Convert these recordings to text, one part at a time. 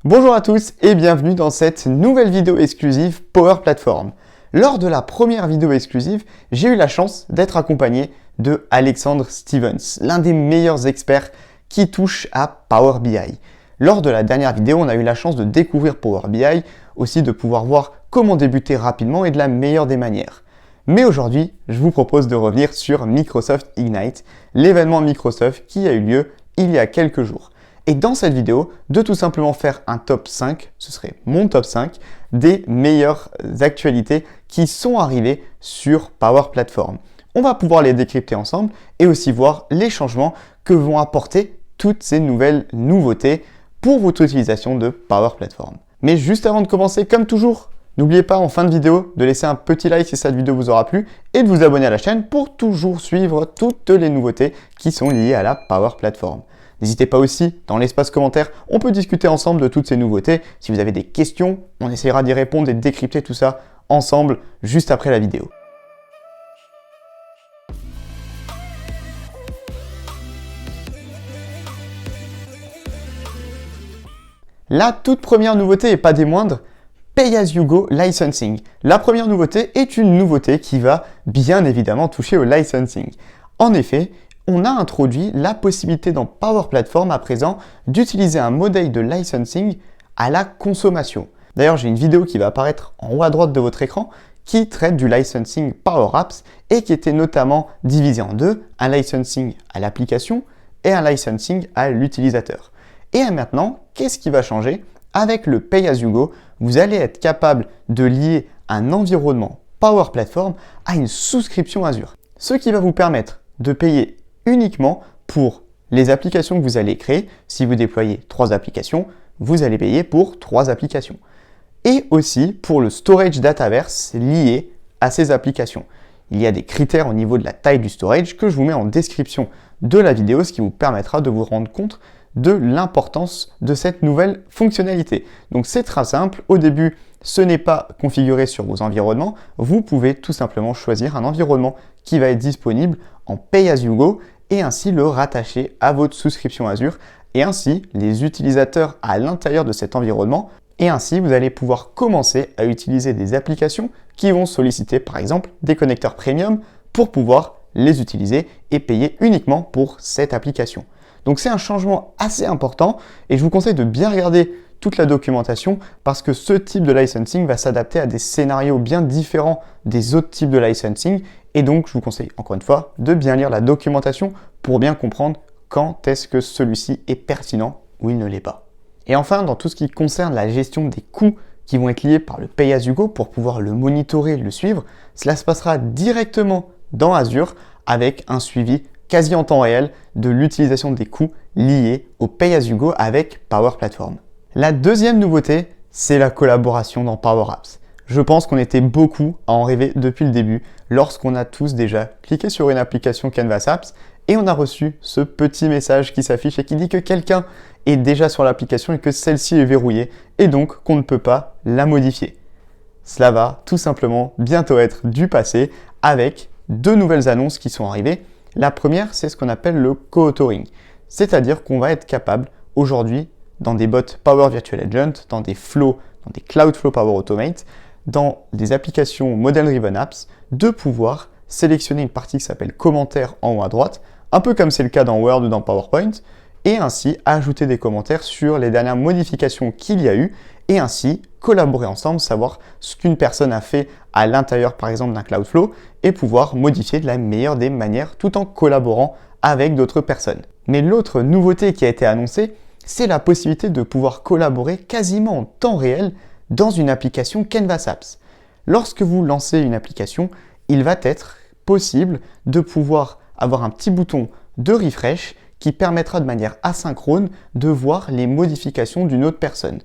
Bonjour à tous et bienvenue dans cette nouvelle vidéo exclusive Power Platform. Lors de la première vidéo exclusive, j'ai eu la chance d'être accompagné de Alexandre Stevens, l'un des meilleurs experts qui touche à Power BI. Lors de la dernière vidéo, on a eu la chance de découvrir Power BI, aussi de pouvoir voir comment débuter rapidement et de la meilleure des manières. Mais aujourd'hui, je vous propose de revenir sur Microsoft Ignite, l'événement Microsoft qui a eu lieu il y a quelques jours. Et dans cette vidéo, de tout simplement faire un top 5, ce serait mon top 5, des meilleures actualités qui sont arrivées sur Power Platform. On va pouvoir les décrypter ensemble et aussi voir les changements que vont apporter toutes ces nouvelles nouveautés pour votre utilisation de Power Platform. Mais juste avant de commencer, comme toujours, n'oubliez pas en fin de vidéo de laisser un petit like si cette vidéo vous aura plu et de vous abonner à la chaîne pour toujours suivre toutes les nouveautés qui sont liées à la Power Platform. N'hésitez pas aussi, dans l'espace commentaire, on peut discuter ensemble de toutes ces nouveautés. Si vous avez des questions, on essaiera d'y répondre et de décrypter tout ça ensemble juste après la vidéo. La toute première nouveauté et pas des moindres, Pay-as-you-go licensing. La première nouveauté est une nouveauté qui va bien évidemment toucher au licensing. En effet, on a introduit la possibilité dans Power Platform à présent d'utiliser un modèle de licensing à la consommation. D'ailleurs, j'ai une vidéo qui va apparaître en haut à droite de votre écran qui traite du licensing Power Apps et qui était notamment divisé en deux, un licensing à l'application et un licensing à l'utilisateur. Et maintenant, qu'est-ce qui va changer? Avec le Pay-as-you-go, vous allez être capable de lier un environnement Power Platform à une souscription Azure. Ce qui va vous permettre de payer uniquement pour les applications que vous allez créer. Si vous déployez 3 applications, vous allez payer pour 3 applications. Et aussi pour le storage Dataverse lié à ces applications. Il y a des critères au niveau de la taille du storage que je vous mets en description de la vidéo, ce qui vous permettra de vous rendre compte de l'importance de cette nouvelle fonctionnalité. Donc c'est très simple, au début ce n'est pas configuré sur vos environnements, vous pouvez tout simplement choisir un environnement qui va être disponible en Pay-as-you-go et ainsi le rattacher à votre souscription Azure et ainsi les utilisateurs à l'intérieur de cet environnement et ainsi vous allez pouvoir commencer à utiliser des applications qui vont solliciter par exemple des connecteurs premium pour pouvoir les utiliser et payer uniquement pour cette application. Donc c'est un changement assez important et je vous conseille de bien regarder toute la documentation parce que ce type de licensing va s'adapter à des scénarios bien différents des autres types de licensing et donc je vous conseille encore une fois de bien lire la documentation pour bien comprendre quand est-ce que celui-ci est pertinent ou il ne l'est pas. Et enfin, dans tout ce qui concerne la gestion des coûts qui vont être liés par le Pay-as-you-go pour pouvoir le monitorer, le suivre, cela se passera directement dans Azure avec un suivi quasi en temps réel de l'utilisation des coûts liés au Pay-as-you-go avec Power Platform. La deuxième nouveauté, c'est la collaboration dans Power Apps. Je pense qu'on était beaucoup à en rêver depuis le début lorsqu'on a tous déjà cliqué sur une application Canvas Apps et on a reçu ce petit message qui s'affiche et qui dit que quelqu'un est déjà sur l'application et que celle-ci est verrouillée et donc qu'on ne peut pas la modifier. Cela va tout simplement bientôt être du passé avec 2 nouvelles annonces qui sont arrivées. La première, c'est ce qu'on appelle le co-authoring, c'est-à-dire qu'on va être capable aujourd'hui dans des bots Power Virtual Agent, dans des flows, dans des Cloudflow Power Automate, dans des applications Model Driven Apps, de pouvoir sélectionner une partie qui s'appelle commentaires en haut à droite, un peu comme c'est le cas dans Word ou dans PowerPoint, et ainsi ajouter des commentaires sur les dernières modifications qu'il y a eu, et ainsi collaborer ensemble, savoir ce qu'une personne a fait à l'intérieur par exemple d'un Cloudflow, et pouvoir modifier de la meilleure des manières tout en collaborant avec d'autres personnes. Mais l'autre nouveauté qui a été annoncée, c'est la possibilité de pouvoir collaborer quasiment en temps réel dans une application Canvas Apps. Lorsque vous lancez une application, il va être possible de pouvoir avoir un petit bouton de refresh qui permettra de manière asynchrone de voir les modifications d'une autre personne.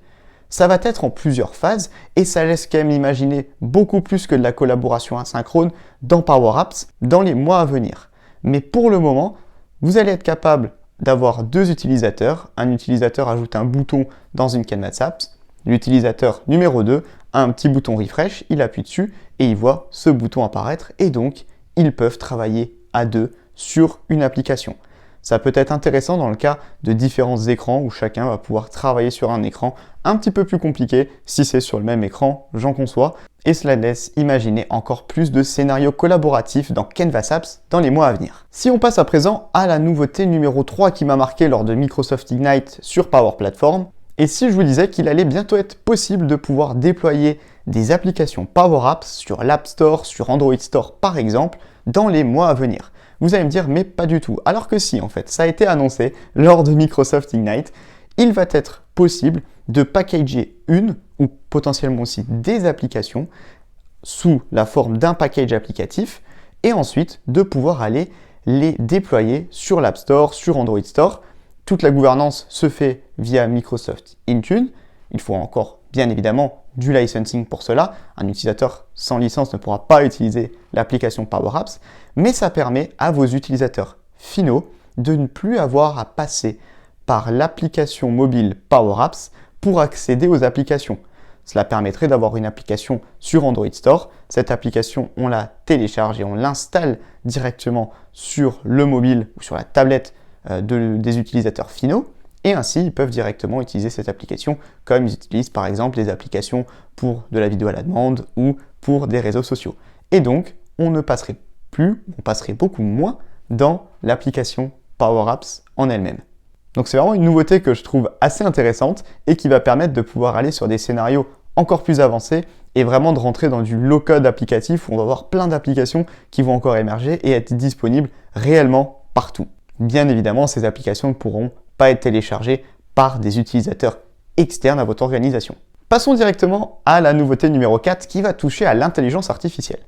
Ça va être en plusieurs phases et ça laisse quand même imaginer beaucoup plus que de la collaboration asynchrone dans Power Apps dans les mois à venir. Mais pour le moment, vous allez être capable d'avoir 2 utilisateurs. Un utilisateur ajoute un bouton dans une Canvas Apps. L'utilisateur numéro 2 a un petit bouton refresh, il appuie dessus et il voit ce bouton apparaître et donc ils peuvent travailler à 2 sur une application. Ça peut être intéressant dans le cas de différents écrans où chacun va pouvoir travailler sur un écran un petit peu plus compliqué si c'est sur le même écran, j'en conçois. Et cela laisse imaginer encore plus de scénarios collaboratifs dans Canvas Apps dans les mois à venir. Si on passe à présent à la nouveauté numéro 3 qui m'a marqué lors de Microsoft Ignite sur Power Platform, et si je vous disais qu'il allait bientôt être possible de pouvoir déployer des applications Power Apps sur l'App Store, sur Android Store par exemple, dans les mois à venir. Vous allez me dire, mais pas du tout. Alors que si, en fait, ça a été annoncé lors de Microsoft Ignite, il va être possible de packager une ou potentiellement aussi des applications sous la forme d'un package applicatif et ensuite de pouvoir aller les déployer sur l'App Store, sur Android Store. Toute la gouvernance se fait via Microsoft Intune. Il faut encore bien évidemment du licensing pour cela. Un utilisateur sans licence ne pourra pas utiliser l'application Power Apps, mais ça permet à vos utilisateurs finaux de ne plus avoir à passer par l'application mobile Power Apps pour accéder aux applications. Cela permettrait d'avoir une application sur Android Store. Cette application, on la télécharge et on l'installe directement sur le mobile ou sur la tablette des utilisateurs finaux. Et ainsi, ils peuvent directement utiliser cette application comme ils utilisent par exemple les applications pour de la vidéo à la demande ou pour des réseaux sociaux. Et donc, on passerait beaucoup moins dans l'application Power Apps en elle-même. Donc c'est vraiment une nouveauté que je trouve assez intéressante et qui va permettre de pouvoir aller sur des scénarios encore plus avancés et vraiment de rentrer dans du low-code applicatif où on va avoir plein d'applications qui vont encore émerger et être disponibles réellement partout. Bien évidemment, ces applications ne pourront pas être téléchargées par des utilisateurs externes à votre organisation. Passons directement à la nouveauté numéro 4 qui va toucher à l'intelligence artificielle.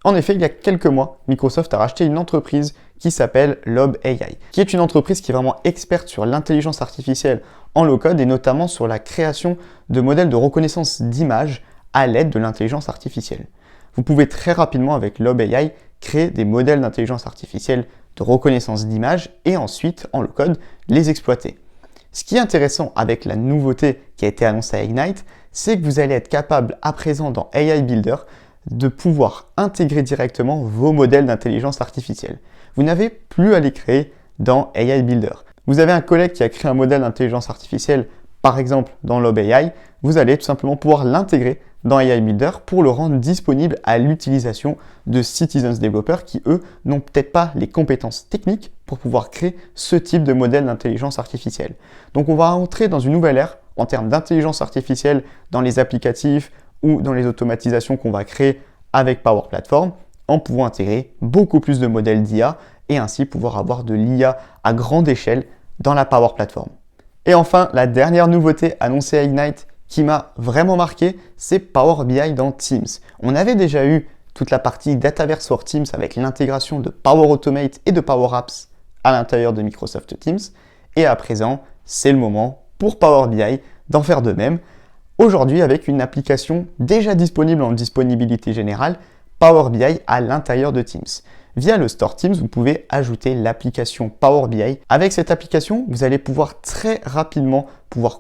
En effet, il y a quelques mois, Microsoft a racheté une entreprise qui s'appelle Lob AI, qui est une entreprise qui est vraiment experte sur l'intelligence artificielle en low-code et notamment sur la création de modèles de reconnaissance d'images à l'aide de l'intelligence artificielle. Vous pouvez très rapidement avec Lob AI créer des modèles d'intelligence artificielle de reconnaissance d'images et ensuite, en low-code, les exploiter. Ce qui est intéressant avec la nouveauté qui a été annoncée à Ignite, c'est que vous allez être capable à présent dans AI Builder de pouvoir intégrer directement vos modèles d'intelligence artificielle. Vous n'avez plus à les créer dans AI Builder. Vous avez un collègue qui a créé un modèle d'intelligence artificielle, par exemple dans Lob AI, vous allez tout simplement pouvoir l'intégrer dans AI Builder pour le rendre disponible à l'utilisation de citizens développeurs qui, eux, n'ont peut-être pas les compétences techniques pour pouvoir créer ce type de modèle d'intelligence artificielle. Donc on va entrer dans une nouvelle ère en termes d'intelligence artificielle dans les applicatifs ou dans les automatisations qu'on va créer avec Power Platform en pouvant intégrer beaucoup plus de modèles d'IA et ainsi pouvoir avoir de l'IA à grande échelle dans la Power Platform. Et enfin, la dernière nouveauté annoncée à Ignite qui m'a vraiment marqué, c'est Power BI dans Teams. On avait déjà eu toute la partie Dataverse for Teams avec l'intégration de Power Automate et de Power Apps à l'intérieur de Microsoft Teams. Et à présent, c'est le moment pour Power BI d'en faire de même. Aujourd'hui, avec une application déjà disponible en disponibilité générale, Power BI à l'intérieur de Teams. Via le Store Teams, vous pouvez ajouter l'application Power BI. Avec cette application, vous allez pouvoir très rapidement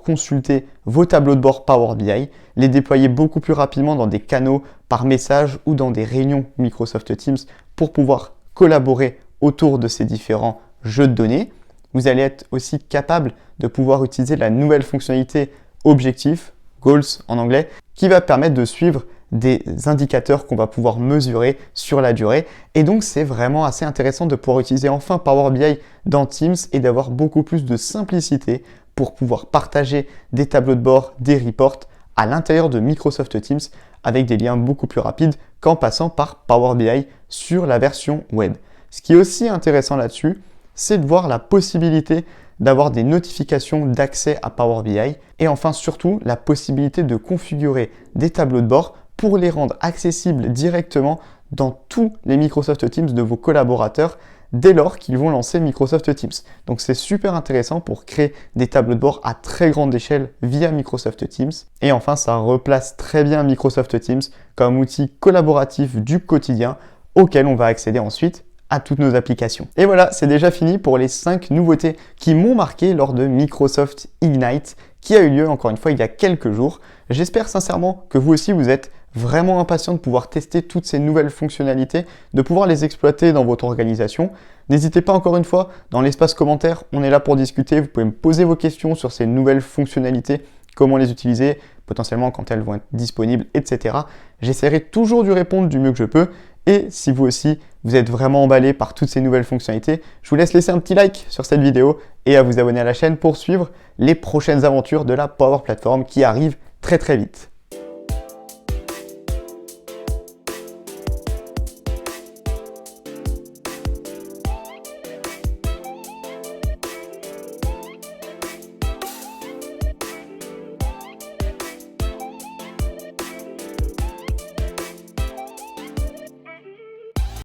consulter vos tableaux de bord Power BI, les déployer beaucoup plus rapidement dans des canaux par message ou dans des réunions Microsoft Teams pour pouvoir collaborer autour de ces différents jeux de données. Vous allez être aussi capable de pouvoir utiliser la nouvelle fonctionnalité Objectif, Goals en anglais, qui va permettre de suivre des indicateurs qu'on va pouvoir mesurer sur la durée. Et donc, c'est vraiment assez intéressant de pouvoir utiliser enfin Power BI dans Teams et d'avoir beaucoup plus de simplicité pour pouvoir partager des tableaux de bord, des reports à l'intérieur de Microsoft Teams avec des liens beaucoup plus rapides qu'en passant par Power BI sur la version web. Ce qui est aussi intéressant là-dessus, c'est de voir la possibilité d'avoir des notifications d'accès à Power BI et enfin surtout la possibilité de configurer des tableaux de bord pour les rendre accessibles directement dans tous les Microsoft Teams de vos collaborateurs dès lors qu'ils vont lancer Microsoft Teams. Donc c'est super intéressant pour créer des tableaux de bord à très grande échelle via Microsoft Teams. Et enfin, ça replace très bien Microsoft Teams comme outil collaboratif du quotidien auquel on va accéder ensuite à toutes nos applications. Et voilà, c'est déjà fini pour les 5 nouveautés qui m'ont marqué lors de Microsoft Ignite qui a eu lieu encore une fois il y a quelques jours. J'espère sincèrement que vous aussi vous êtes vraiment impatient de pouvoir tester toutes ces nouvelles fonctionnalités, de pouvoir les exploiter dans votre organisation. N'hésitez pas encore une fois, dans l'espace commentaire, on est là pour discuter, vous pouvez me poser vos questions sur ces nouvelles fonctionnalités, comment les utiliser, potentiellement quand elles vont être disponibles, etc. J'essaierai toujours de répondre du mieux que je peux. Et si vous aussi, vous êtes vraiment emballé par toutes ces nouvelles fonctionnalités, je vous laisse laisser un petit like sur cette vidéo et à vous abonner à la chaîne pour suivre les prochaines aventures de la Power Platform qui arrivent très très vite.